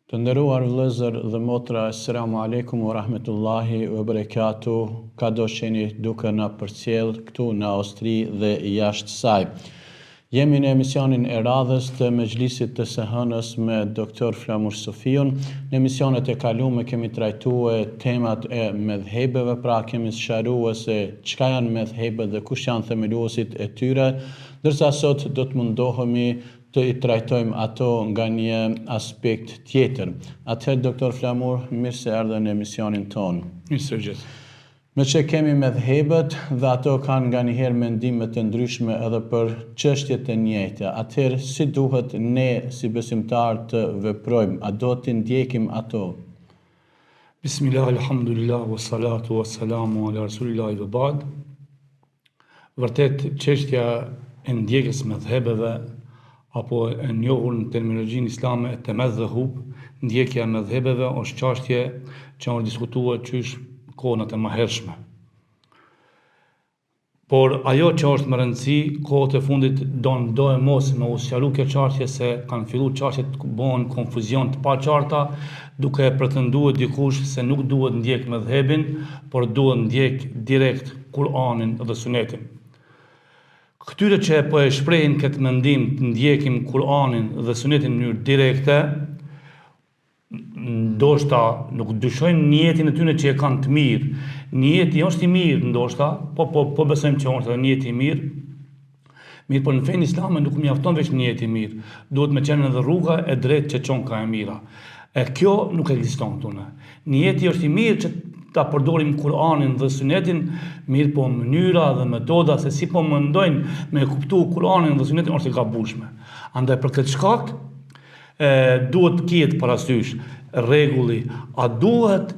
Të nderuar vëllezër dhe motra, Assalamu alaikum wa rahmetullahi wa barakatuh. Kado që jeni duke na përcjell këtu në Austri dhe jashtë saj. Jemi në emisionin e radhës të Mejlisit të Sehënës me Dr. Flamur Sofiun. Në emisionet e kaluara kemi trajtuar temat e medhhebeve, pra kemi sqaruar se çka janë medhhebet dhe kush janë themeluesit e tyre, ndërsa sot do të mundohemi të i trajtojmë ato nga një aspekt tjetër. Atëherë, Dr. Flamur, mirë se erdhe në emisionin tonë. Mirë se gjithë. Me që kemi medhhebet dhe ato kanë nga njëherë mendime të ndryshme edhe për çështjet e njëjta. Atëherë, si duhet ne si besimtar të veprojmë? A do të ndjekim ato? Bismillah, alhamdulillah, wa salatu, wa salamu, ala rasulillah i ba'd. Vërtet, çështja e ndjekjes medhhebeve apo e njohur në terminologjinë islame të medhhub, ndjekja e medhhebeve është çështje që është diskutuar qysh kohën e mëhershme. Por ajo që është më rëndësi, kohët e fundit do e mos me u sqaru kjo çështje se kanë filluar çështjet të bëhen konfuzion të paqarta, duke pretenduar dikush se nuk duhet ndjek medhhebin, por duhet ndjek direkt Kur'anin dhe Sunetin. Këtyre që po e shprehin këtë mendim të ndjekim Kur'anin dhe Sunetin në mënyrë direkte, ndoshta nuk dyshojnë niyetin e tyre që e kanë të mirë. Niyeti është i mirë ndoshta, po besojmë që është edhe niyeti i mirë. Mirë, por në fenë islame nuk mjafton veç niyeti i mirë. Duhet me qenë edhe rruga e drejtë që çon ka e mira. E kjo nuk ekziston këtu. Niyeti është i mirë që ta përdorim Kur'anin dhe Sunetin, mirë po mënyra dhe metoda se si po mendojnë me kuptu Kur'anin dhe Sunetin është e gabueshme. Andaj për këtë shkak duhet të ketë parasysh rregulli, a duhet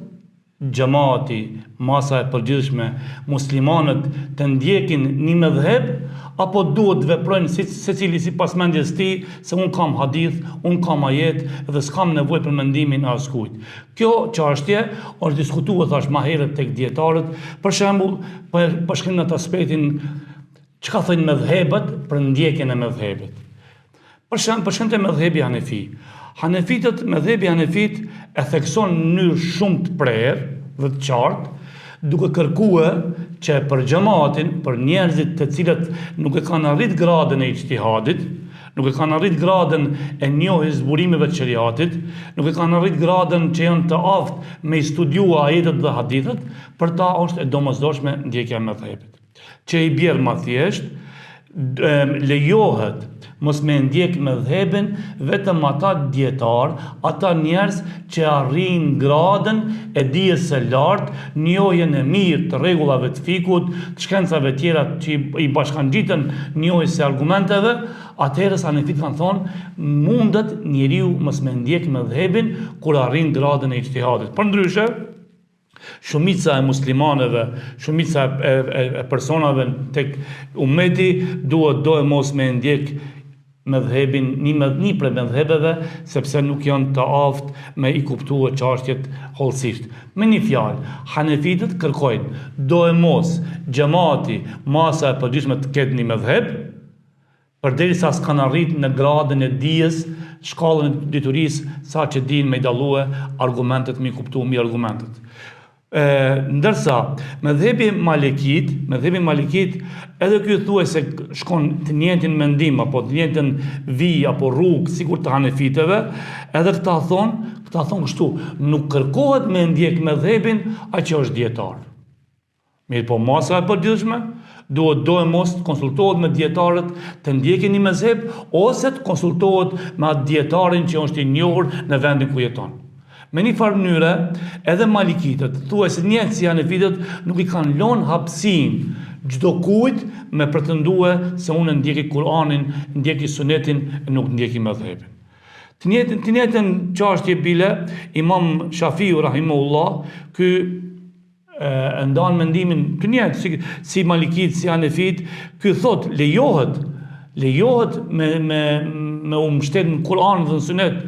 xhamati, masa e përgjithshme, muslimanët të ndjekin një medhheb, apo duhet të veprojnë secili sipas mendjes tij se un kam hadith, un kam ajet dhe s'kam nevojë për mendimin e askujt. Kjo çështje është diskutuar thash më herët tek dietarët, për shembull, për shkrim në atë aspektin çka thonë medhhebet për ndjekjen e medhhebit. Për shembull te medhhebi Hanefi. Medhhebi Hanefit e thekson në mënyrë shumë të prerë dhe të qartë, duke kërkuar që për xhamatin, për njerëzit të cilët nuk e kanë arrit gradën e ijtihadit, nuk e kanë arrit gradën e njohjes zburimeve të shariatit, nuk e kanë arrit gradën që janë të aftë me i studiua ajetet dhe hadithet, për ta është e domosdoshme ndjekja e medhhebit. Që i bjerë më thjesht, lejohet mos me ndjek medhhebin vetëm ata dietar, ata njerëz që arrin gradën e dijes së lartë, njohjen e mirë të rregullave të fikut, të shkencave tjera që i bashkangjiten njohjes së argumenteve, atëherë Hanefit kanë thonë, mundet njeriu mos me ndjek medhhebin kur arrin gradën e ijtihadit. Përndryshe, shumica e muslimanëve, shumica e personave tek ummeti do e mos me ndjek medhhebin, një prej medhhebeve, sepse nuk janë të aftë me i kuptuar çështjet hollësisht. Me një fjalë, Hanefitët kërkojnë do e mos xhamati, masa e përgjithshme të ketë një medhheb, përderisa s'kan arrit në gradën e dijes, shkallën e diturisë, sa që dinë me i dallue argumentet, me i kuptu mirë argumentet. Ndërsa medhhebi Malikit, edhe ky thuaj se shkon të njëjtin mendim apo të njëjtën vijë apo rrugë sikur të Hanefitëve, edhe këta thonë kështu, nuk kërkohet me ndjek medhhebin ai që është dietar. Mirë, po masa e përgjithshme duhet do e mos të konsultohet me dietarët të ndjekin një medhheb ose të konsultohet me atë dietarin që është i njohur në vendin ku jeton. Me një farë mënyre, edhe Malikitët, thuajse njerëzit si Hanefitët nuk i kanë lënë hapësinë çdo kujt me pretendue se unë ndjeki Kur'anin, ndjeki Sunetin, nuk ndjeki medhhebin. Të njëjtën çështje bile Imam Shafiu rahimahullah, ky e ndan mendimin të njëjtë si Malikit, si Hanefit, ky thotë lejohet me u mbështet në Kur'an dhe në Sunet,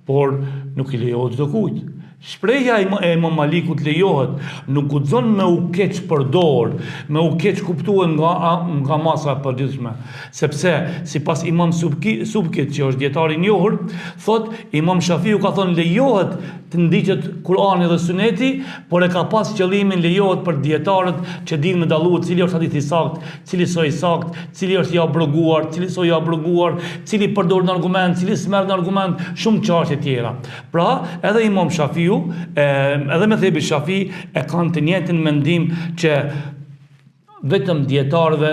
por nuk i lejohet çdo kujt. Shpreja e Imam Malikut lejohet, nuk guxon me u keq përdor, me u keq kuptuar nga masa e përditshme, sepse sipas Imam Subkit, që është dietar i njohur, thot Imam Shafiu ka thonë lejohet të ndiqet Kurani dhe Suneti, por e ka pas qëllimin lejohet për dietarët që dinë me dalluar cili është hadithi i sakt, cili s'o i sakt, cili është i abroguar, cili s'o i abroguar, cili përdor në argument, cili s'merr në argument, shumë çështje tjera. Pra, edhe Imam Shafiu edhe me thebi Shafi e kanë të njëjtin mendim që vetëm dietarëve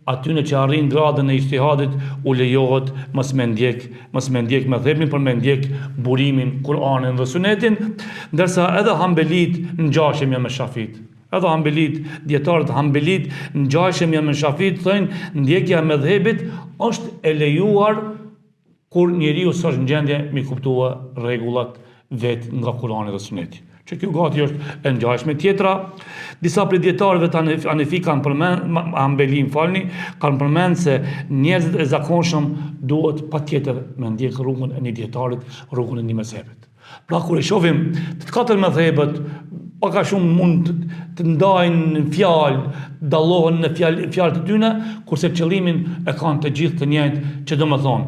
atyne që arrin gradën e ijtihadit u lejohet mos me ndjek me thebin, për me ndjek burimin, Kur'anin dhe Sunetin, ndërsa edhe Hanbelit ngjashëm janë me Shafit. Edhe Hanbelit, dietarët Hanbelit ngjashëm janë me Shafit, thonë ndjekja e mëdhëbit është e lejuar kur njeriu s'është në gjendje mi kuptua rregullat vetë nga Kurani dhe Suneti. Që kjo gati është e ngjashme. Tjetra, disa prej dietarëve të Hanefi kanë përmend, Hanbelin falni, kanë përmend se njerëzit e zakonshëm duhet patjetër me ndjek rrugën e një dietarit, rrugën e një mezhebit. Pra kur e shohim të katër mezhebet, pak a shumë mund të ndajnë në fjalë, dallohen në fjalë të tyre, kurse qëllimin e kanë të gjithë të njëjtë, që do të thonë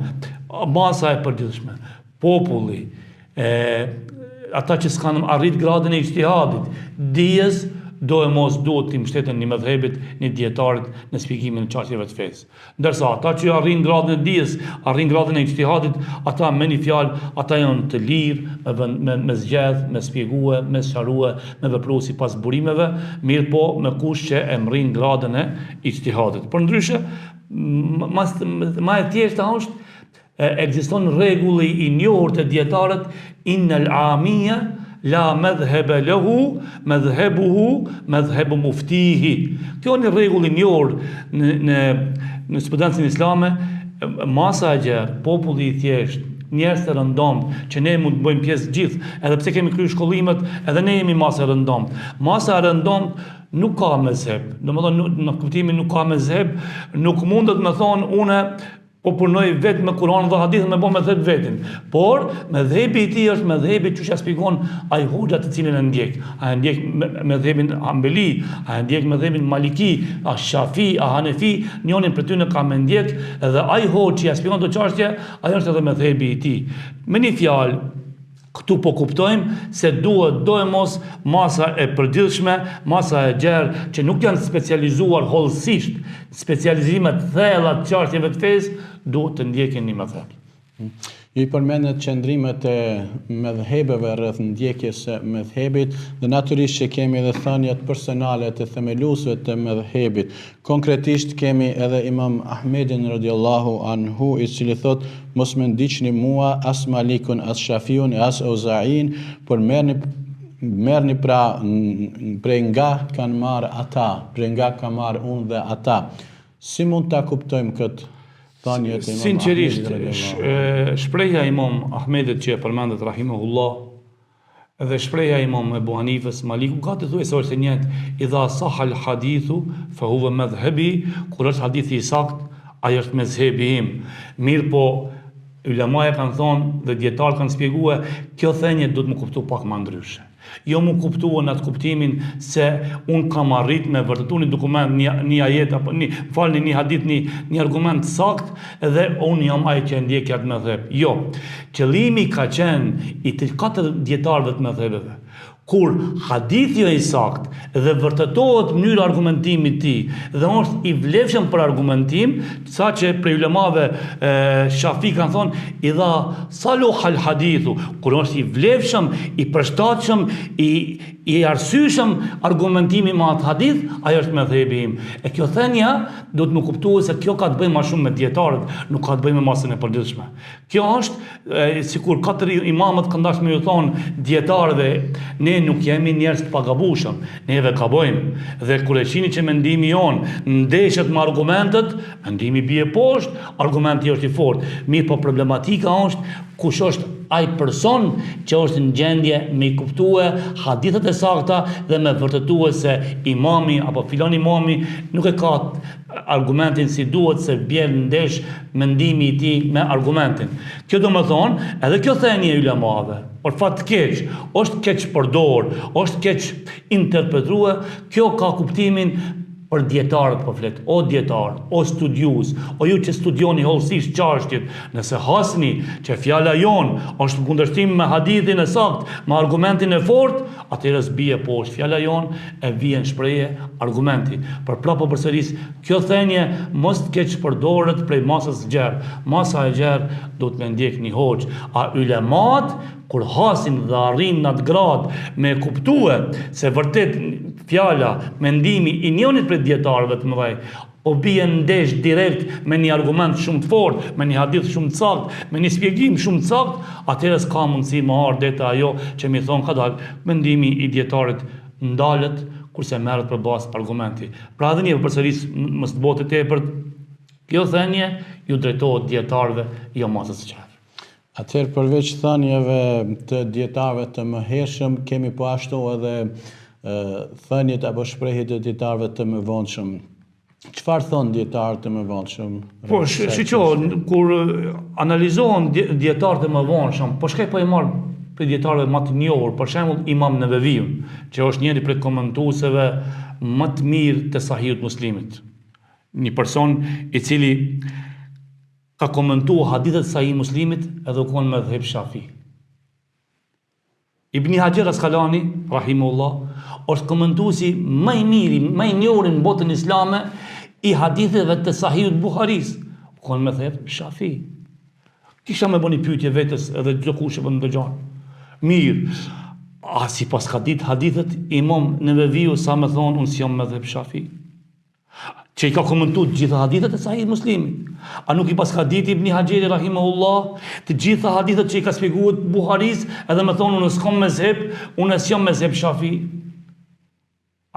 masa e përditshme, populli, ata që s'kanë arrit gradën e ijtihadit, dijes, do e mos duhet të mbështeten një mëdhëbit, një dietarit në shpjegimin e çështjeve të fesë. Ndërsa ata që arrin gradën e dijes, arrin gradën e ijtihadit, ata me një fjalë, ata janë të lirë me zgjedh, me shpjegue, me sqarue, me vepru sipas burimeve, mirë po me kush që e mrin gradën e ijtihadit. Por ndryshe, ma e thjeshta është ekziston rregulli i njohur të dietarët innal amia la madhhaba lahu madhhabuhu madhhabu muftihi. Kjo është një rregull i njohur në jurisprudencën islame, masa e gjerë, populli i thjesht, njerëz të rëndomt, që ne mund të bëjmë pjesë gjithë, edhe pse kemi kryer shkollimet, edhe ne jemi masa e rëndomt. Masa e rëndomt nuk ka mezheb. Domethënë në kuptimin nuk ka mezheb, nuk mundet me thonë une po punoj vetë me Kur'an dhe hadith me bë me thep vetin. Por mëdhëbi i tij është mëdhëbi që shpjegon ai hoxha të cilin e ndjek. A e ndjek mëdhëbin Hanbeli, a e ndjek mëdhëbin Maliki, a Shafi, a Hanefi, njërin për ty në ka me ndjek, edhe ai hoxh që shpjegon të çështje, ai është edhe mëdhëbi i tij. Me një fjalë, këtu po kuptojmë se duhet do e mos masa e përditshme, masa e gjerë, që nuk janë specializuar hollësisht, specializimet thella të çështjeve të fesë, duhet të ndjekin një mëdhëb. Ju përmendet qëndrimet e mëdhëbeve rreth ndjekjes së mëdhëbit dhe natyrisht që kemi edhe thënjet personale të themeluesve të mëdhëbit. Konkretisht kemi edhe Imam Ahmedin radhiyallahu anhu, i cili thot mos më ndiqni mua as Malikun, as Shafiun, as Auzain, por merrni pra prej nga kanë marrë ata, prej nga ka marrë unë dhe ata. Si mund ta kuptojmë këtë? Sinqerisht, shpreja Imam Ahmedit që e përmendet rahimahullah, edhe shpreja Imam Ebu Hanifës, Maliku, ka të thuaj se është e njëjtë, idha sahal hadithu fa huwa madhhabi, kur është hadithi i sakt, ai është mezhebi im. Mirë po, ulemaja kanë thonë dhe dietarët kanë shpjeguar, kjo thënie duhet më kuptu pak më ndryshe. Jo më kuptuar në atë kuptimin se unë kam arrit me vërtetu një dokument, një ajet, apo një hadith, një argument sakt, dhe unë jam ai që ndjek atë mëdhëb. Jo, qëllimi ka qenë i të katër dietarëve të mëdhëbeve. Kur hadithi i sakt dhe vërtetohet mënyra argumentimit ti dhe është i vlefshëm për argumentim, sa që prej ulemave Shafi kanë thonë idha saluhal hadithu, kur është i vlefshëm, i përshtatshëm, i arsyeshëm argumentimi me atë hadith, ajo është mëdhëbi im. E kjo thënia duhet më kuptuar se kjo ka të bëjë më shumë me dietarët, nuk ka të bëjë me masën e përditshme. Kjo është sikur katër imamët kanë dashur me ju thonë dietarëve, ne nuk jemi njerëz të pagabueshëm, neve gabojmë, dhe kur e shihni që mendimi jon ndeshet me argumentet, mendimi bie poshtë, argumenti është i fortë. Mirë, po problematika është kush është ai person që është në gjendje me i kuptue hadithet e sakta dhe me vërtetue se imami apo filon imami nuk e ka argumentin si duhet, se bjen ndesh mendimi i tij me argumentin. Kjo do më thonë, edhe kjo thënie e ulemave, por fat keq, është keq përdor, është keq interpretue, kjo ka kuptimin për dietarët po flet, o dietar, o studiues, o ju që studioni hollësisht çështjet, nëse hasni që fjala jon është në kundërshtim me hadithin e sakt, me argumentin e fortë, atëherë s'bie poshtë fjala jon e vjen shprehje argumenti. Por prapë përsëris, kjo thënie mos keq përdoret prej masës së gjerë. Masa e gjerë do të ndjek një hoxh, a ulemat kur hasin dhe arrin në atë grad me kuptue se vërtet fjala, mendimi i njënit prej dietarëve të mëdhej o bie ndesh direkt me një argument shumë të fortë, me një hadith shumë të saktë, me një shpjegim shumë të saktë, atëherë s'ka mundësi më ardh deta ajo që mi thon ka dal, mendimi i dietarit ndalet kurse merret për bazë argumenti. Pra edhe një përsëris mos të bëhet tepër, kjo thënie ju drejtohet dietarëve, jo masës së gjerë. Atëherë përveç thënieve të dietarëve të mëhershëm, kemi po ashtu edhe thënjet apo shprehjet e dietarëve të mëvonshëm. Çfarë thon dietarët të mëvonshëm? Po, shiqo, kur analizohen dietarët e mëvonshëm, po shkaj po e marr për dietarëve më të njohur, për shembull Imam Neveviun, që është njëri prej komentuesve më të mirë të Sahihut Muslimit. Një person i cili ka komentuar hadithet Sahih Muslimit edhe u kon me dhëb Shafi. Ibn Hajar Asqalani, rahimullah, është komentuesi më i miri, më i njohur në botën islame i haditheve të Sahihut Buharis. U kon me dhëb Shafi. Kisha me bëni pyetje vetës edhe çdo kush që po ndëgjon. Mirë, a sipas ka ditë hadithet Imam Neveviu sa më thon unë si jam me dhëb Shafi? Që i ka komentuar të gjitha hadithet e Sahih Muslimit. A nuk i pas ka ditë Ibn Hajeri rahimahullah të gjitha hadithet që i ka shpjeguar Buharis, edhe më thonë unë s'kam mezheb, unë s'jam mezheb Shafi.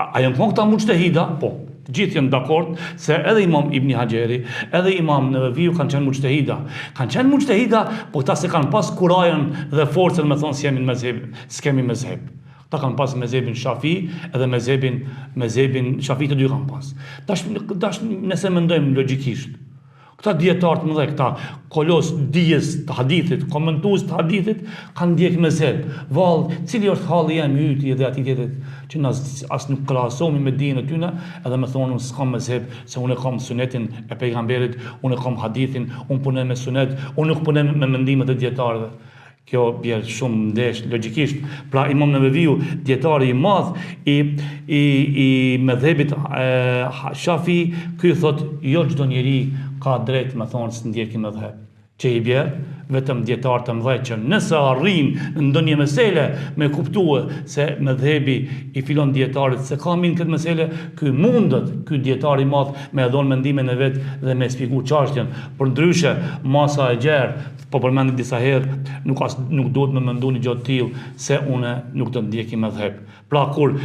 A janë këta mujtehida? Po, të gjithë janë dakord se edhe Imam Ibn Hajeri, edhe Imam Neveviu kanë qenë mujtehida. Kanë qenë mujtehida, po këta se kanë pas kurajën dhe forcën me thonë s'jemi mezheb, s'kemi mezheb. Ta kanë pas mezhebin Shafi edhe mezhebin Shafi të dy kanë pas. Tash nëse mendojmë logjikisht, këta dietarë të mëdhenj, këta kolos dijes të hadithit, komentues të hadithit kanë ndjek mezheb. Vallë, cili është halli jam i yti dhe atij tjetrit që na as nuk krahasohemi me dijen e tyre, edhe më thonë unë s'kam mezheb se unë kam sunetin e pejgamberit, unë kam hadithin, unë punoj me sunet, unë nuk punoj me mendimet e dietarëve. Kjo bjerë shumë ndesh logjikisht. Pra Imam Neveviu, dietari i madh i medhebit Shafi, ky thot jo çdo njeri ka drejt me thonë se ndjeki medheb. Që i bjerë vetëm dietarë të mëdhenj që nëse arrin në ndonjë mesele me kuptue se medhebi i filon dietarit se ka min këtë mesele, ky mundet, ky dietar i madh me dhon mendimin e vet dhe me shpjegu çështjen. Por ndryshe masa e gjerë, po përmendit disa herë, nuk duhet me mendu një gjë të tillë se une nuk do të ndjeki medheb. Pra kur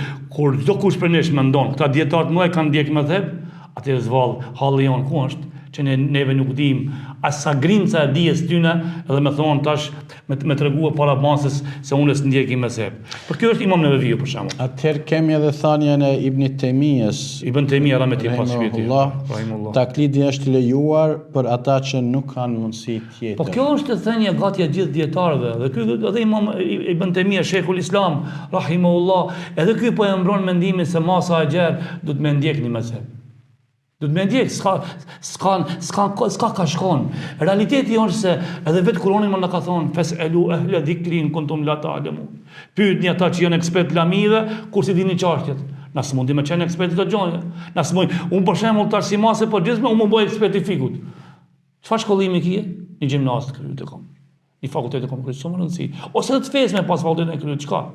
çdo kush për nesh mendon, këta dietarë të mëdhenj kanë ndjek medheb, atëherë zvall halli jon ku është? Që neve nuk dim as sa grimca e dijes tyne edhe me thonë tash me tregua para masës se unë s'ndjeki mezheb. Por kjo është Imam Neveviu për shembull. Atëherë kemi edhe thënien e Ibn Taymiyes. Ibn Taymija rahmetullahi pas shpirtit. Rahimullah. Taklidi është lejuar për ata që nuk kanë mundësi tjetër. Po kjo është thënia gati e gjithë dietarëve. Dhe ky edhe Imam Ibn Taymija, Sheikhul Islam rahimullah, edhe ky po e mbron mendimin se masa e gjerë do të më ndjek një mezheb. Do të më ndjek, s'ka ka shkon. Realiteti është se edhe vetë Kurani më na ka thonë fes'elu ahla dhikri in kuntum la ta'lamun. Pyetni ata që janë ekspert lamive, kur si dini çështjet. Na s'mundi me qenë ekspert të gjëra. Na s'mundi. Unë për shembull tash si masë po gjithme unë më bëj ekspert i fikut. Çfarë shkollimi ke? Një gjimnaz të kryet e kam. Një fakultet e kam kryet, s'më rëndësi. Ose të fesme pas fakultetin e kryet, çka?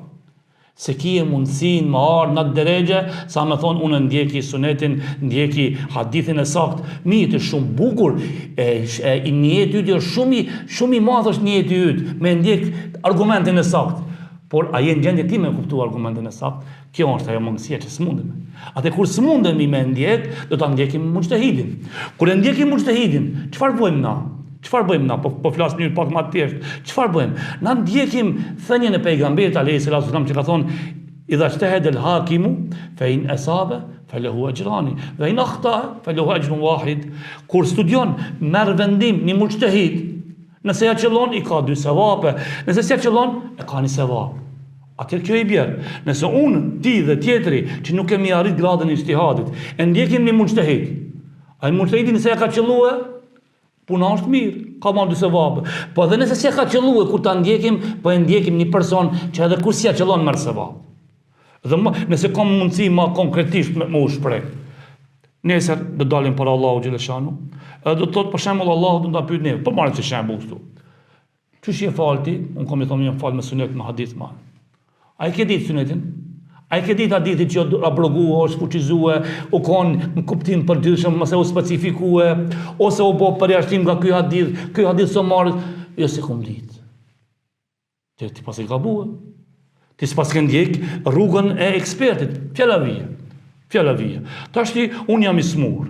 Se kije mundësin më arë në atë deregje, sa me thonë unë ndjeki sunetin, ndjeki hadithin e sakt, mirë të shumë bukur, i njëtë ytë shumë i madhë është njëtë ytë, me ndjek argumentin e sakt. Por a jenë gjendje ti me kuptu argumentin e sakt, kjo është ajo mundësia që s'mundemi. Ate kur s'mundemi me ndjek, do ta ndjekim mujtehidin. Kur e ndjekim mujtehidin, çfarë bëjmë na? Çfarë bëjmë na? Po flas një pak më të thjeshtë. Çfarë bëjmë? Na ndjekim thënien e pejgamberit alayhis salam që ka thonë idha ijtahada al-hakimu fa in asaba felehu ajrani, ve in akhta felehu ajrun wahid. Kur studion, merr vendim një mujtahid, nëse ja qëllon i ka 2 sevape, nëse s'ja qëllon e ka 1 sevap. Atëherë kjo i bjerë. Nëse unë, ti dhe tjetri që nuk kemi arrit gradën e ijtihadit, e ndjekim një mujtahid, ai mujtahidi nëse ja ka qëllue, puna është mirë, ka marrë 2 sevape. Po edhe nëse s'ja ka qëllue kur ta ndjekim, po e ndjekim një person që edhe kur s'ja qëllon merr sevap. Dhe nëse kam mundësi ma konkretisht me u shpreh. Nesër do dalim para Allahu xhaleshanu, edhe do të thotë për shembull Allahu do ta pyet ne, po marrim si shembull këtu. Çish je falti? Unë kam i thonë jam fal me sunet me hadith ma. Ai ke ditë sunetin? Ai ke ditë hadithin që abrogua, është fuqizue, u konë në kuptim përditshëm, mëse u specifikue, ose u bo përjashtim nga ky hadith së marrë, jo se kom ditë. Ti pas e gabua. Ti s'pas ke ndjek rrugën e ekspertit, fjala vije. Tashti unë jam i smur,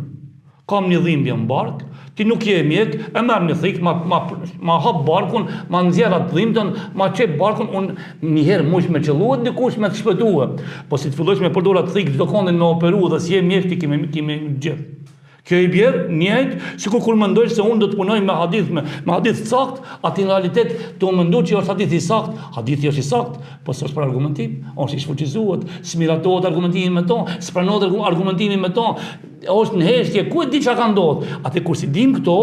kam një dhimbje në bark, ti nuk je mjek, e merr një thik, ma hap barkun, ma nxjerr atë dhimbjen, ma çep barkun, unë një herë mush me qelluat, dikush me të shpëtua. Po si të fillosh me përdor atë thik, çdo kondin me operu dhe si je mjek ti kime gjithë. Kjo i bjerë njëjtë, sikur kur mendoj se unë do të punoj me hadith sakt, atë në realitet të mendoj që është hadith i sakt, hadithi është i sakt, po s'është për argumentim, është i shfuqizuar, s'miratohet argumentimi me to, s'pranohet argumentimi me to, është në heshtje, ku e di çka ka ndodhur. Atë kur si dim këto,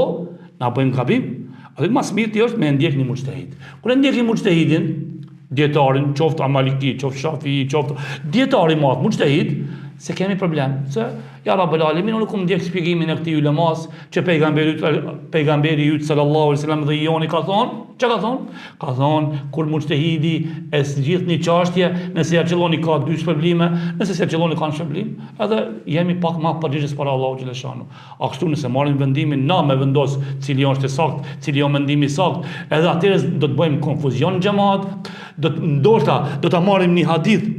na bëjmë gabim, atë më së miri është me ndjek një mujtahid. Kur e ndjek një mujtahidin, dietarin, qoftë Maliki, qoftë Shafi, qoftë dietari i madh, mujtahid, se kemi problem, se ja Rabbul Alamin, unë nuk ndjek shpjegimin e këtij ulemas që pejgamberi yt sallallahu alaihi wasallam dhe joni ka thonë, çka ka thonë? Ka thonë kur mujtahidi e zgjidh një çështje, nëse ja qëlloni ka 2 shpërblime, nëse s'ja qëlloni ka 1 shpërblim, edhe jemi pak më përgjegjës para Allahu xhaleshanu. A kështu nëse marrim vendimin na me vendos cili është i sakt, cili është mendimi i sakt, edhe atëherë do të bëjmë konfuzion në xhamat, ndoshta do ta marrim një hadith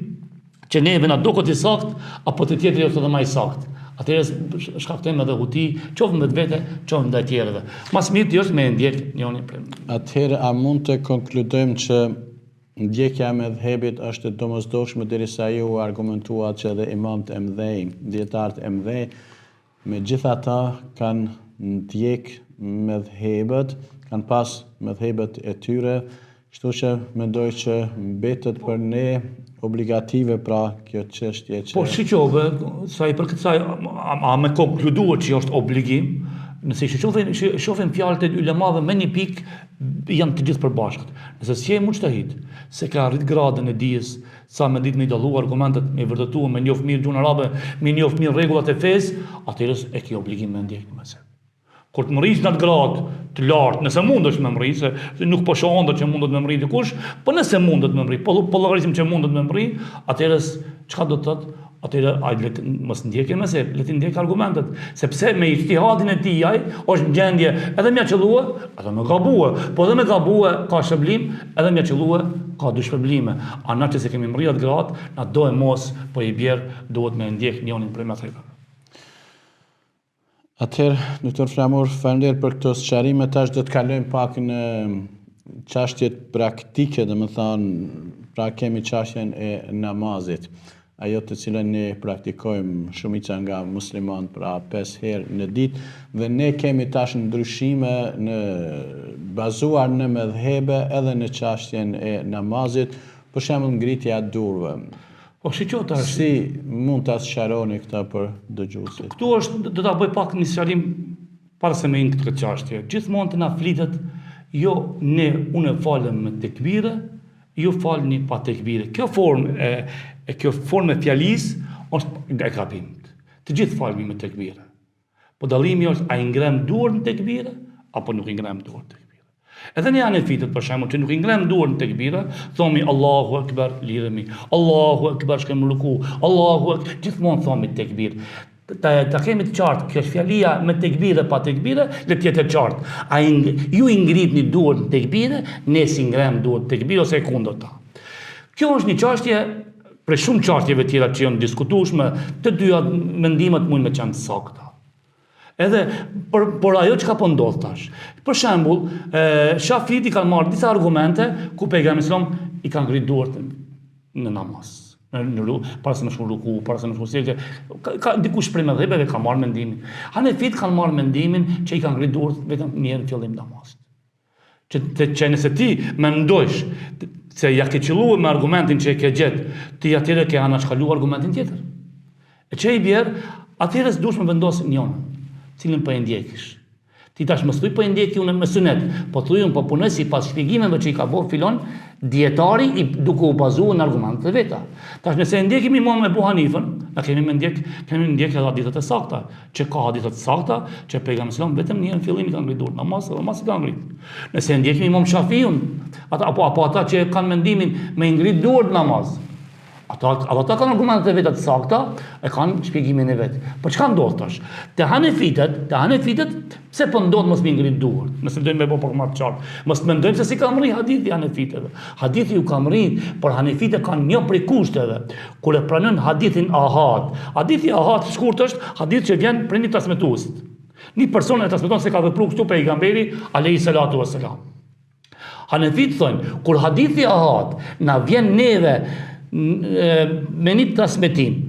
që neve na duket i sakt, apo të tjetri është edhe më i sakt. Atëherë shkaktojmë edhe huti, qoftë me vetë, qoftë ndaj tjerëve. Mas miri është me ndjek njëri prej. Atëherë a mund të konkludojmë që ndjekja e mëdhëbit është e domosdoshme derisa ju argumentuat që edhe imamët e mëdhenj, dietarët e mëdhenj, megjithatë kanë ndjek mëdhëbet, kanë pas mëdhëbet e tyre, kështu që mendoj që mbetet për ne obligative pra kjo çështje që... Po shiqove, sa i përket kësaj, a me konkluduar që është obligim, nëse shohim fjalët e ulemave me një pikë janë të gjithë përbashkët. Nëse si je mujtahid, se ka arrit gradën e dijes, sa me ditë me i dallu argumentet, me i vërtetuar, me njoft mirë gjuhën arabe, me njoft mirë rregullat e fesë, atëherë e ke obligim me ndjek mëse. Kur të mrish në atë gradë të lartë, nëse mundesh me mri, se nuk po shoh ëndër që mundet me mri dikush, po nëse mundet me mri, po llogarisim që mundet me mri, atëherë çka do të thotë? Atëherë ai mos ndjekin mëse, le të ndjek argumentet, sepse me ijtihadin e tij ai është në gjendje edhe më qellua, edhe më gabua, po edhe më gabua ka shpërblim, edhe më qellua ka 2 shpërblime. Ana që se kemi mri atë gradë, na do e mos, po i bjer duhet me ndjek njërin prej mëdhëve. Atëherë, doktor Flamur, faleminderit për këto sqarime. Tash do të kalojmë pak në çështjet praktike, domethënë, pra kemi çështjen e namazit. Ajo të cilën ne praktikojmë shumica nga muslimanët pra 5 herë në ditë, dhe ne kemi tash ndryshime bazuar në mëdhëbe edhe në çështjen e namazit, për shembull ngritja e durve. Po shiqo tash. Si mund ta sqaroni këtë për dëgjuesit? Këtu është do ta bëj pak një sqarim para se me hin këtë çështje. Gjithmonë të na flitet jo unë falem me tekbire, ju falni pa tekbire. Kjo formë e fjalisë është e gabimit. Të gjithë falmi me tekbire. Po dallimi është a i ngrem duart në tekbire apo nuk i ngrem duart në tekbire. Edhe ne hanefitët për shembull që nuk i ngrem duart në tekbire, thomi Allahu Akbar, lidhemi. Allahu Akbar, shkem ruku. Allahu Akbar, gjithmonë thomi tekbir. Ta kemi të qartë, kjo është fjalia me tekbire pa tekbire, le të jetë e qartë. Ju i ngritni duart në tekbire, ne si ngrem duart në tekbire ose e kundërta. Kjo është një çështje për shumë çështjeve tjera që janë diskutueshme, të dyja mendimet mund të qenë të sakta. Edhe por ajo çka po ndodh tash. Për shembull, Shafiti kanë marrë disa argumente ku pejgamberi i ka ngrit duart në namaz. para se më shku ruku, para se më shku sejdë. Dikush prej mëdhëbeve ka marrë mendimin. Hanefit kanë marrë mendimin që i kanë ngritur dorë vetëm një herë në fillim namazit. Që nëse ti mendojsh se ja ke qelluar me argumentin që e ke gjetë, ti atëherë ke anashkaluar argumentin tjetër. E që i bjerë, atëherë s'dush me vendosë njënë, cilën për e ndjekish. Ti tash më thuj po e ndjeki unë me sunet, po thuj unë po punoj sipas shpjegimeve që i ka bërë filon dietari duke u bazuar në argumentet e veta. Tash nëse e ndjekim Imam Ebu Hanifën, na kemi ndjek edhe hadithet e sakta, që ka hadithet e sakta që pejgamberi sallallahu vetëm një në fillim i kanë ngritur namaz dhe mos i kanë ngrit. Nëse e ndjekim Imam Shafiun, apo ata që kanë mendimin me ngrit duart namaz, ata kanë argumentet e veta të sakta, e kanë shpjegimin e vet. Po çka ndodh tash? Te Hanefitet, pse po ndodh mos mi ngrit duart? Nëse dojmë me bë pak më të qartë. Mos mendojmë se si ka mri hadithi Hanefitëve. Hadithi ju ka mri, por Hanefitet kanë një prej kushteve kur e pranojnë hadithin ahad. Hadithi ahad shkurt është hadith që vjen prej një transmetuesit. Një person e transmeton se ka vepruar kështu pejgamberi alayhi salatu wassalam. Hanefit thonë, kur hadithi ahad na vjen neve me një transmetim,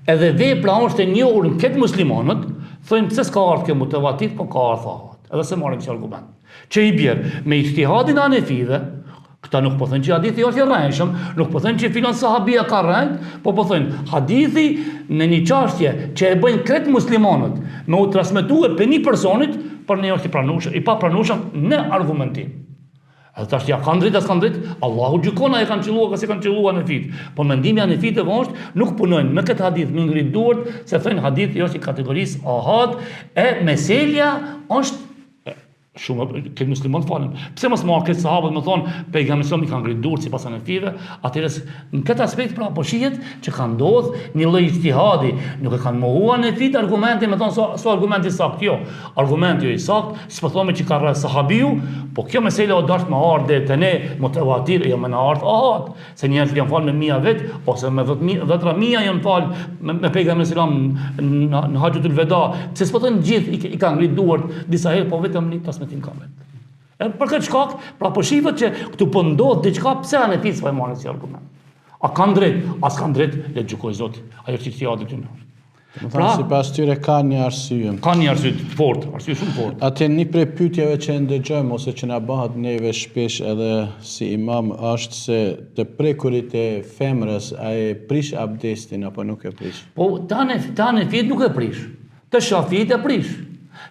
edhe vepra është e njohur në këtë muslimanët, thonë pse s'ka ardhur kjo mutawatir, po ka ardhur ahad. Edhe se marrim si argument. Që i bjerë me ijtihadin e Hanefive, këta nuk po thënë që hadithi është i rrejshëm, nuk po thënë që filon sahabia ka rrejt, po thënë hadithi në një çështje që e bëjnë kretë muslimanët me u transmetuar për një personit, për ne është i papranueshëm në argumentim. Edhe tash ja kanë drejt as kanë drejt, Allahu gjykon ai kanë qelluar se kanë qelluar në fit. Po mendimi i Hanefitëve është nuk punojnë me këtë hadith me ngrit duart, se thonë hadithi është i kategorisë ahad, e meselja është shumë këtë musliman falen. Pse mos marrë këtë sahabët më thonë pejgamberi sallallahu i kanë ngrit duart sipas Hanefive, atëherë në këtë aspekt pra po shihet që ka ndodhur një lloj ijtihadi, nuk e kanë mohuar Hanefit argumentin, më thonë so argumenti i saktë, jo. Argumenti i saktë, s'po thonë që ka rreth sahabiu, po kjo mesela o dash me ardhe te ne mutawatir jo me na ardh ahad, se njerëzit janë falë me mia vet ose me 10 mia janë falë me pejgamberin sallallahu në Haxhatul Veda, se s'po thonë gjithë i kanë ngrit duart disa herë, po vetëm një transmetim ka vetë. Për këtë shkak, pra po shihet që këtu po ndodh diçka, pse Hanefit s'po e marrin si argument. A kanë drejt, as kanë drejt, le të gjykojë Zoti. Ajo është ijtihadi tyre. Pra, sipas tyre ka një arsye. Ka një arsye të fortë, arsye shumë fortë. Atë një prej pyetjeve që ndëgjojmë ose që na bëhet neve shpesh edhe si imam është se të prekurit e femrës a e prish abdestin apo nuk e prish? Po tani fit nuk e prish. Të Shafiit e prish.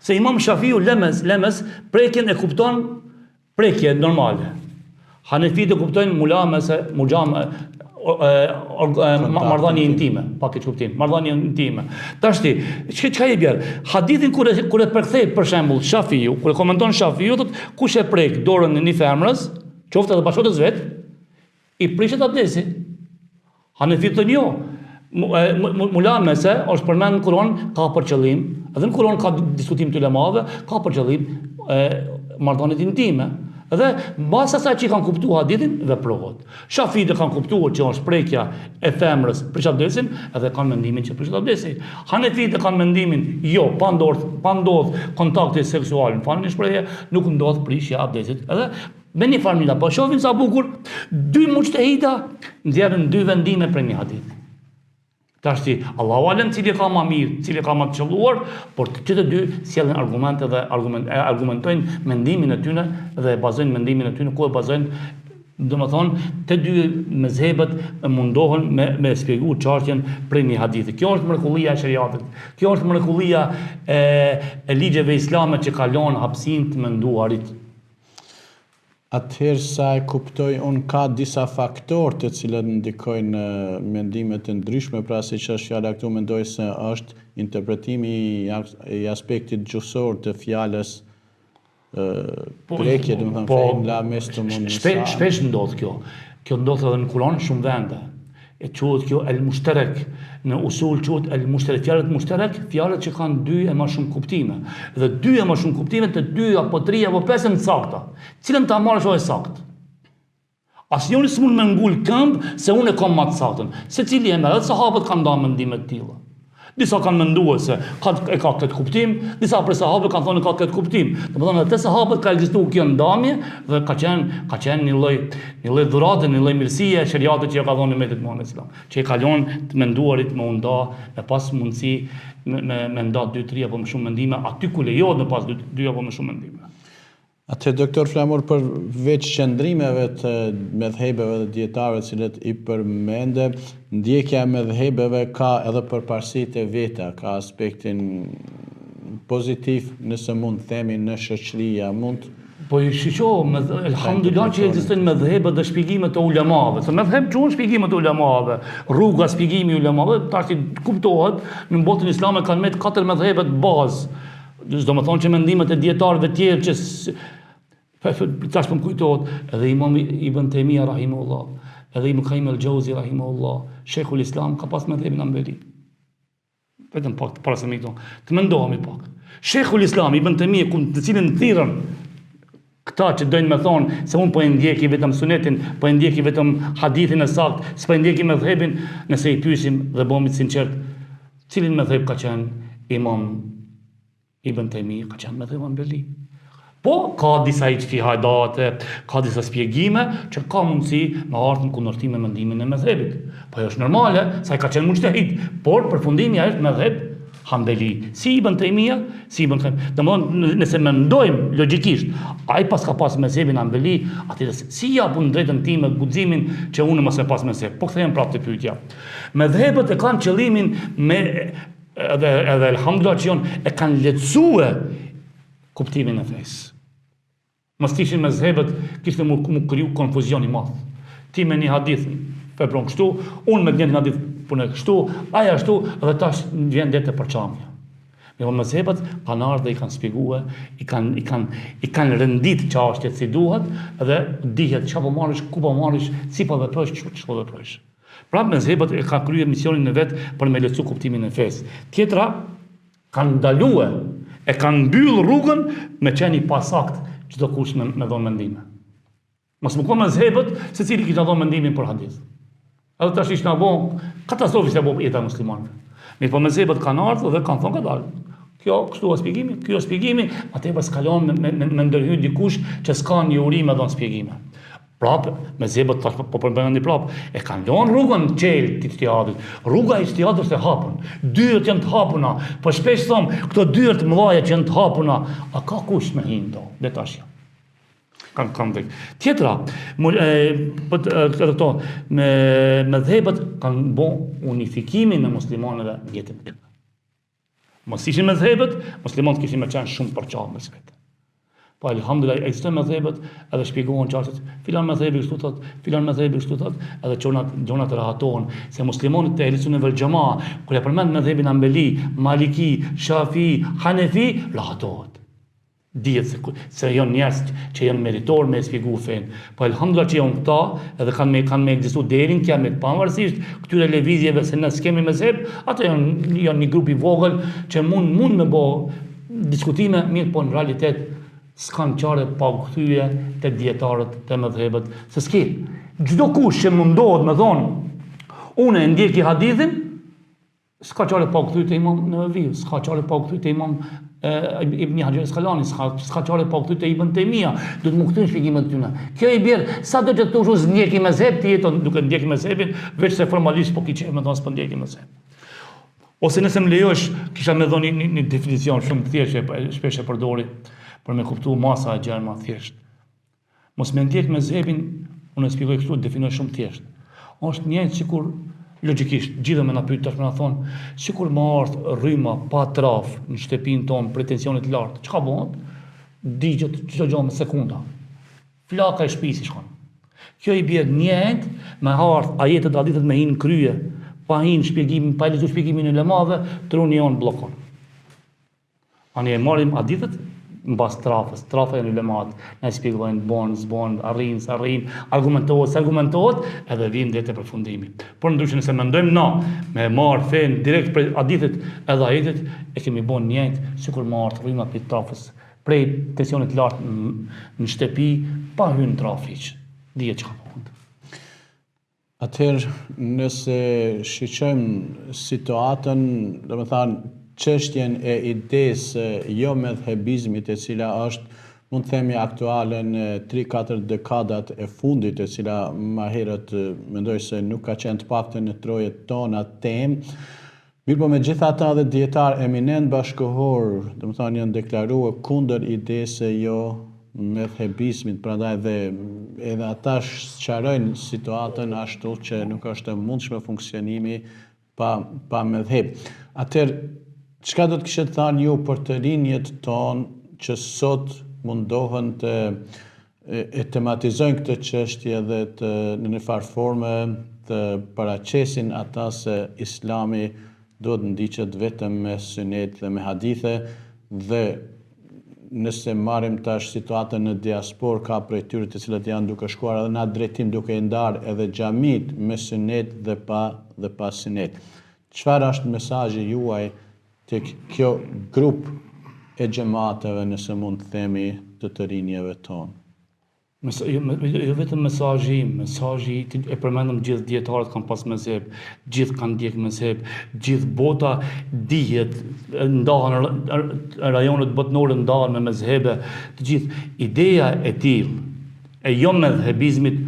Se Imam Shafiu lemës prekjen e kupton prekje normale. Hanefit e kuptojnë marrëdhënie intime, pak e kuptim, marrëdhënie intime. Tashti, çka i bjerë? Hadithin kur e përkthej për shembull Shafiu, kur e komenton Shafiu, thotë kush e prek dorën e një femrës, qoftë edhe bashkëtorës vet, i prishet abdesi. Hanefit thonë jo. Mulamese është përmend në Kur'an ka për qëllim, edhe në Kur'an ka diskutim të ulemave, ka për qëllim marrëdhëniet intime. Dhe mbas asaj që kanë kuptuar hadithin veprohet. Shafitë kanë kuptuar që është prekja e femrës prish abdesin, edhe kanë mendimin që prish abdesi. Hanefitë kanë mendimin jo, pa ndodh kontakti seksual, në falë një shprehje, nuk ndodh prishja abdesit. Edhe me një farë po shohim sa bukur, dy mujtehida nxjerrin dy vendime për një hadith. Tashti, Allahu alem cili ka më mirë, cili ka më të qelluar, por të të dy sjellin argumente dhe argumentojnë mendimin e tyre dhe bazojnë mendimin e tyre ku e bazojnë, domethënë të dy mezhebet mundohen me shpjeguar çështjen prej një hadithi. Kjo është mrekullia e shariatit. Kjo është mrekullia e ligjeve islame që kalon hapësinë të menduarit. Atëherë sa e kuptoj unë ka disa faktorë të cilët ndikojnë mendime të ndryshme, pra si që është fjala këtu mendoj se është interpretimi i aspektit gjuhësor të fjalës prekje, domethënë fein la mes të mund. Shpesh ndodh kjo. Kjo ndodh edhe në Kur'an shumë vende. E quhet kjo el mushtarak. Në usul quhet el mushtarak. Fjalët mushtarak, fjalët që kanë dy e më shumë kuptime. Dhe dy e më shumë kuptime të dy apo tri apo pesë të sakta. Cilën ta marrësh është saktë. Asnjëri s'mund me ngul këmbë se unë e kam më të saktën. Secili e merr, sahabët kanë dhënë mendime të tilla. Disa kanë menduar se e ka këtë kuptim, disa prej sahabëve kanë thonë ka këtë kuptim. Domethënë edhe te sahabët ka ekzistuar kjo ndamje dhe ka qenë një lloj dhurate, një lloj mirësie shariatit që ja ka dhënë umetit Muhammed Islam, që e kalon të menduarit me nda me pas mundësi me nda 2-3 apo më shumë mendime aty ku lejohet me pas 2 apo më shumë mendime. Atë doktor Flamur, përveç qëndrimeve të medhhebeve dhe dietarëve të cilët i përmende, ndjekja e medhhebeve ka edhe përparësitë e veta, ka aspektin pozitiv, nëse mund të themi, në shoqëria, mund. Po i shiqoh, elhamdulillah që ekzistojnë medhhebe dhe shpjegimet e ulemave. Se medhheb quhen shpjegimet e ulemave, rruga shpjegimi i ulemave, tash kuptohet, në botën islame kanë me 4 medhhebe të bazë. Do të thonë që mendimet e dietarëve të tjerë që tash po më kujtohet, edhe Imam Ibn Taymija rahimahullah, edhe Ibn Qayyim al-Jauzi rahimahullah, Sheikhul Islam ka pas medhhebin Hanbali. Vetëm pak para se më këto. Të mendohemi pak. Sheikhul Islam Ibn Taymija të cilin thirrën këta që dojnë me thonë se unë po e ndjeki vetëm sunetin, po e ndjeki vetëm hadithin e saktë, s'po e ndjeki medhhebin, nëse i pyesim dhe bëhemi të sinqert, cilin medhheb ka qenë Imam Ibn Taymija, ka qenë medhheb Hanbali. Po, ka disa ijtihadate, ka disa shpjegime që ka mundësi me ardhur në kundërshtim me mendimin e medhhebit. Po është normale, sa i ka qenë mujtahid, por përfundimi është medhheb Hanbali. Si Ibn Taymija, si Ibn Qayyim. Domthonë, nëse mendojmë logjikisht, ai pas ka pas medhhebin Hanbali, atëherë si japun drejtën time guximin që unë mos e pas medhheb. Po kthehem prapë te pyetja. Medhhebet e kanë qëllimin me edhe elhamdulillah që e kanë lehtësuar kuptimin e fesë. Mos ishin mezhebet, kishte mu kriju konfuzion i madh. Ti me një hadith vepron kështu, unë me një hadith punoj kështu, ai ashtu dhe tash vjen dete përçamja. Me mezhebet kanë ardhur dhe i kanë shpjeguar, i kanë rendit çështjet si duhet dhe dihet çapo marrësh, ku po marrësh, si po veprosh, ç'po veprosh. Pra mezhebet e kanë kryer misionin e vet për me lehtësu kuptimin e fesë. Tjetra kanë ndaluar, e kanë mbyll rrugën me qenë i pasakt çdo kush me dhënë mendime. Mos më konë mezhebet se cili kishte dhënë mendimin për hadith. Edhe tash ishte bon katastrofë se apo jeta muslimanëve. Mirë, po mezhebet kanë ardhur dhe kanë thonë kadal. Kjo kështu është shpjegimi, ky është shpjegimi, atë pas kalon me ndërhyj dikush që s'ka një uri me dhënë shpjegime. Prapë, mezhebet tash po përmendni prapë, e kanë lënë rrugën çel të ijtihadit. Rruga e ijtihadit është e hapur. Dyert janë të hapuna, po shpesh thon, këto dyert mëdha që janë të hapuna, a ka kush me hindo? Le tash. Kanë vek. Tjetra, këto mezhebet kanë bën unifikimin e muslimanëve në jetën e tyre. Mos ishin mezhebet, muslimanët kishin më qenë shumë përçarë me vetë. Po alhamdulillah ekzistojnë mezhebet edhe shpjegohen çështjet. Filan mezhebi kështu thot, filan mezhebi kështu thot, edhe gjonat rahatohen se muslimanët e Ehlusunnet wal Jamaa kur e përmend mezhebin Hanbali, Maliki, Shafi, Hanefi, rahatohet. Dihet se janë njerëz që janë meritor me shpjegu fen. Po alhamdulillah që janë këta edhe kanë me ekzistuar deri në kiamet pavarësisht këtyre lëvizjeve se ne s'kemi mezheb, ato janë një grup i vogël që mund me bë diskutime, mirë po në realitet s'kan qare pa u kthye te dietarët, te mezhebet, se s'ki. Çdo kush që mundohet me thonë, unë e ndjeki hadithin, s'ka qare pa u kthye te Imam Nevevi, s'ka qare pa u kthye te Imam Ibn Hajar al-Asqalani, s'ka qare pa u kthye te Ibn Taymija, do të më kthyen shpjegimet e tyre. Kjo i bjer, sa do të thosh ndjeki mezheb, ti jeton duke ndjeki mezhebin, veç se formalisht po kiçë me thonë s'po ndjeki mezheb. Ose nëse më lejosh, kisha më dhënë një definicion shumë të thjeshtë, shpesh e përdori për me kuptu masa e gjerma thjesht. Mos me ndjek mezhebin, unë e shpjegoj kështu, definoj shumë thjesht. Është njëjtë sikur logjikisht, gjithë me na pyet tash me na thonë, sikur më ardh rryma pa traf në shtëpinë tonë për tensionit të lartë. Çka bëhet? Digjet çdo gjë me sekunda. Flaka e shtëpisë shkon. Kjo i bie njëjtë me ardh ajetet hadithet me hin krye, pa hin shpjegimin, pa lexuar shpjegimin e ulemave, truni jon bllokon. Ani e marrim hadithet mbas trafës, trafa janë ulemat, ne shpjegojnë zbon, arrin, argumentohet, edhe vjen deri te përfundimi. Por ndryshe nëse mendojmë na me marr fen direkt prej hadithit edhe ajetit, e kemi bën njëjtë sikur marr rryma prej trafës, prej tensionit të lartë në shtëpi pa hyrë në trafik. Dihet çka bëhet. Atëherë, nëse shiqojmë situatën, do me thanë, çështjen e idesë jo medhebizmit, e cila është, mund të themi, aktuale në 3-4 dekadat e fundit, e cila më herët mendoj se nuk ka qenë të paktën në trojet tona temë. Mirë po me gjitha ata dhe djetarë eminent bashkëkohor, do me thënë, janë deklaruar kundër idesë jo medhebizmit, prandaj dhe edhe ata sqarojnë situatën ashtu që nuk është e mundshme funksionimi pa medheb. Atëherë, çka do të kishte thënë ju për të rinjët tonë që sot mundohen të e tematizojnë këtë çështje dhe të në një farë forme të paraqesin ata se Islami duhet ndiqet vetëm me sunet dhe me hadithe, dhe nëse marrim tash situatën në diasporë, ka prej tyre të cilët janë duke shkuar edhe në atë drejtim duke i ndarë edhe xhamit me sunet dhe pa sunet. Çfarë është mesazhi juaj tek kjo grup e xhamateve, nëse mund të themi, të rinjeve tonë? Jo vetëm mesazhi e përmendëm, gjithë dietarët kanë pas mezheb, gjithë kanë ndjek mezheb, gjithë bota dihet, ndahen rajonet botërore ndahen me mezhebe, të gjithë. Ideja e tillë e jo medhebizmit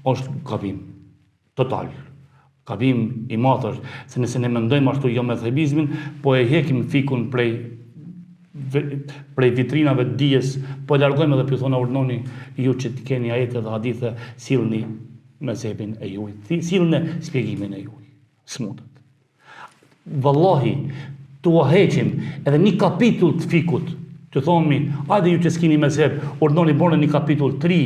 është gabim total. Gabim i madh është, se nëse ne mendojmë ashtu jo medhebizmin, po e hekim fikun prej vitrinave të dijes, po e largojmë edhe pyetona urdhnoni ju që të keni ajete dhe hadithe, sillni mezhebin e juaj, sillni shpjegimin e juaj. S'mundet. Vallahi, t'u heqim edhe një kapitull të fikut, të thomi, hajde ju që s'keni mezheb, urdhnoni bërë një kapitull 3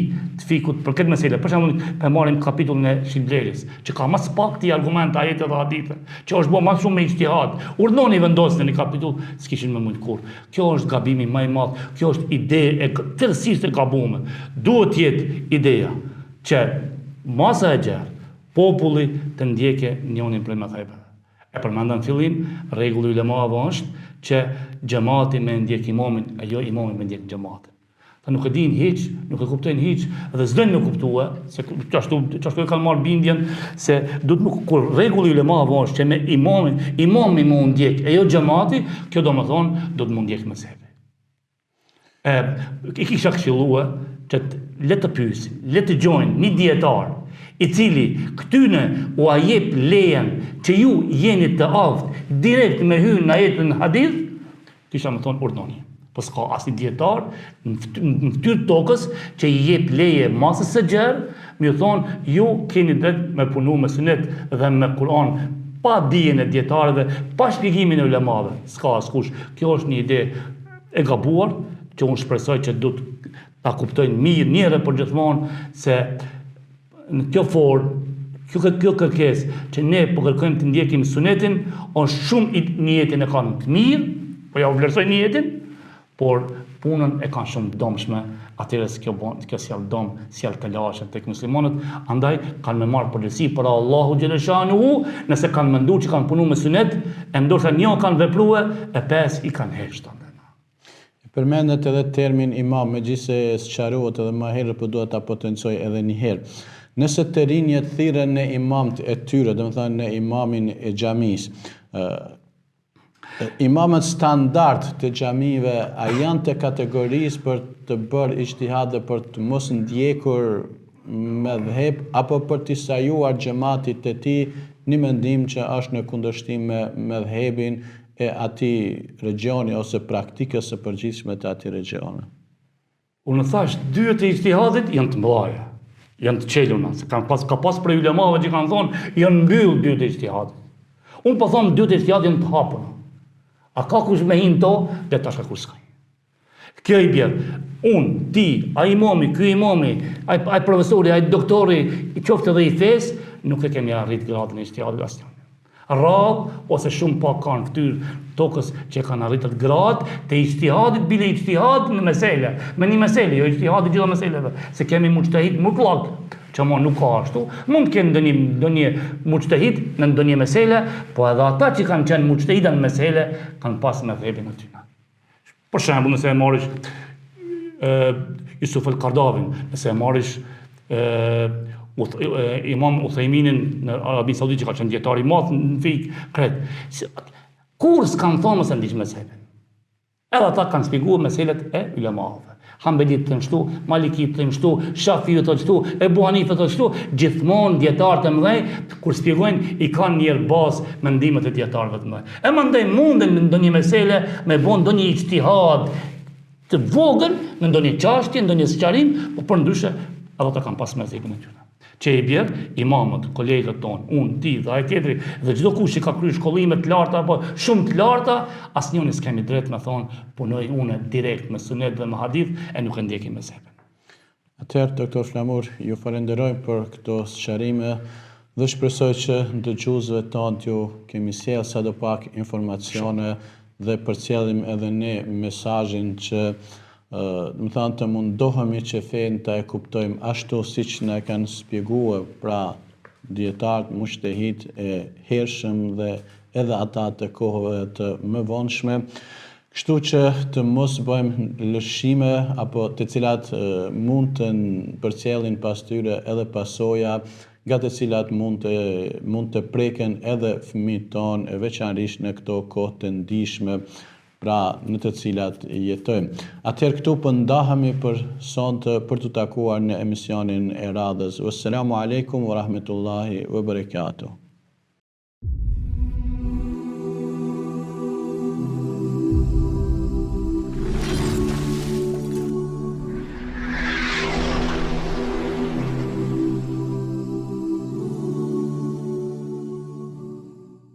të fikut për këtë mesele. Për shembull, pe marrim kapitullin e Shitblerjes, që ka më pak ti argumente, ajete dhe hadithe, që është bërë më shumë me ijtihad. Urdhnoni vendosni në kapitull, s'kishin më mund kur. Kjo është gabimi më i madh, kjo është ide e tërësisht e gabuar. Duhet të jetë ideja që masa e gjerë, populli të ndjekë njërin prej mezhebeve. E përmendëm në fillim, rregulli i ulemave është që xhamati me ndjek imamin, e jo imami me ndjek xhamatin. Ta nuk e dinë hiç, nuk e kuptojnë hiç, dhe s'dojnë me kuptue, se çashtu e kanë marrë bindjen se duhet kur rregulli i ulemave është që me imami më ndjek, e jo xhamati, kjo do të thonë do të më ndjek mezhebi. I kisha këshilluar që le të pyesin, le të gjojnë një dietar i cili këtyne u a jep lejen që ju jeni të avt direkt me hyrë në ajetin hadith, kisha më thonë urdhnoni. Po s'ka asnjë dietar në fytyrë tokës që i jep leje masës së gjerë, më thonë ju keni drejt me punu me sunet dhe me Kur'an, pa dijen e dietarëve, pa shpjegimin e ulemave. S'ka askush. Kjo është një ide e gabuar që unë shpresoj që do ta kuptojnë mirë njëherë për gjithmonë se në kjo formë, kjo kërkesë që ne po kërkojmë të ndjekim sunetin, është shumë një jetin e kanë të mirë, po ja u vlerësoj një jetin, por punën e kanë shumë dëmshme, atëherë kjo sjell dëm, sjell të lashën tek muslimanët, andaj kanë me marrë përgjegjësi për Allahu xhaleshanuhu, nëse kanë menduar që kanë punuar me sunet, e ndoshta një kanë vepruar, e 5 i kanë hequr. Përmendet edhe termin imam, megjithëse sqarohet edhe më herët, por duhet ta potencoj edhe një herë. Nëse të rinjët thirren në imamët e tyre, domethënë në imamin e xhamisë, imamët standard të xhamive, a janë të kategorisë për të bërë ijtihad dhe për të mos ndjekur medhheb, apo për të sajuar xhamatit të tij një mendim që është në kundërshtim me medhhebin e atij regioni ose praktikës së përgjithshme të atij regioni? Unë thash, dyert e ijtihadit janë të mëdha, janë të çeluna, se ka pas prej ulemave që kanë thonë janë mbyll dyert e ijtihadit. Unë po them dyert e ijtihadit janë të hapura. A ka kush me hin to, dhe tash ka kush s'ka. Kjo i bjerë, unë, ti, a imami, ky imami, ai profesori, ai doktori, i qoftë edhe i fesë, nuk e kemi arrit gradën e ijtihadit asnjë. Radh ose shumë pak kanë fytyrë tokës që kanë arritur grad të ijtihadit, bile ijtihad në mesele, me një mesele, jo ijtihad i gjitha meseleve, se kemi mujtahid mutlak, që mo nuk ka ashtu, mund të kenë ndonjë mujtahid në ndonjë mesele, po edhe ata që kanë qenë mujtahida në mesele kanë pas medhhebin e tyre. Për shembull, nëse e marrish Yusuf al-Qardavin, nëse e marrish Imam Uthejminin në Arabi Saudite, që ka qenë dietar i madh në fik kret. Kur s'kan thonë se ndiq mezhebin. Edhe ata kanë shpjeguar meselet e ulemave. Hanbelit të nështu, Malikit të nështu, Shafiut të nështu, Ebu Hanifet të nështu, gjithmonë dietarët e mëdhej, kur shpjegojnë, i kanë njërë bazë mendimet e dietarëve të mëdhej. E mandej munden në ndonjë mesele me bon ndonjë ijtihad të vogël, në ndonjë çështje, ndonjë sqarim, por për ndryshe edhe ata kanë pas mezhebin e tyre. Që i bjerë, imamët, kolegët tonë, unë, ti dhe ai tjetri, dhe çdo kush që ka kryer shkollime të larta apo shumë të larta, asnjëri s'kemi drejt me thonë punoj unë direkt me sunet dhe me hadith e nuk e ndjekim mezhebin. Atëherë, doktor Flamur, ju falenderoj për këto sqarime dhe shpresoj që dëgjuesve tanë ju kemi sjellë sadopak informacione dhe përcjellim edhe ne mesazhin që më thënë të mundohemi që fenë të e kuptojmë ashtu siç na kanë shpjeguar pra dietarët mushtehid e hershëm dhe edhe ata të kohëve të mëvonshme, kështu që të mos bëjmë lëshime apo të cilat mund të përcjellin pas tyre edhe pasoja nga të cilat mund të preken edhe fëmijët tonë e veçanërisht në këto kohë të ndihshme pra në të cilat jetojmë. Atëherë këtu pëndahemi për sonte për të takuar në emisionin e radhës. Wassalamu alaikum wa rahmetullahi wa barakatuh.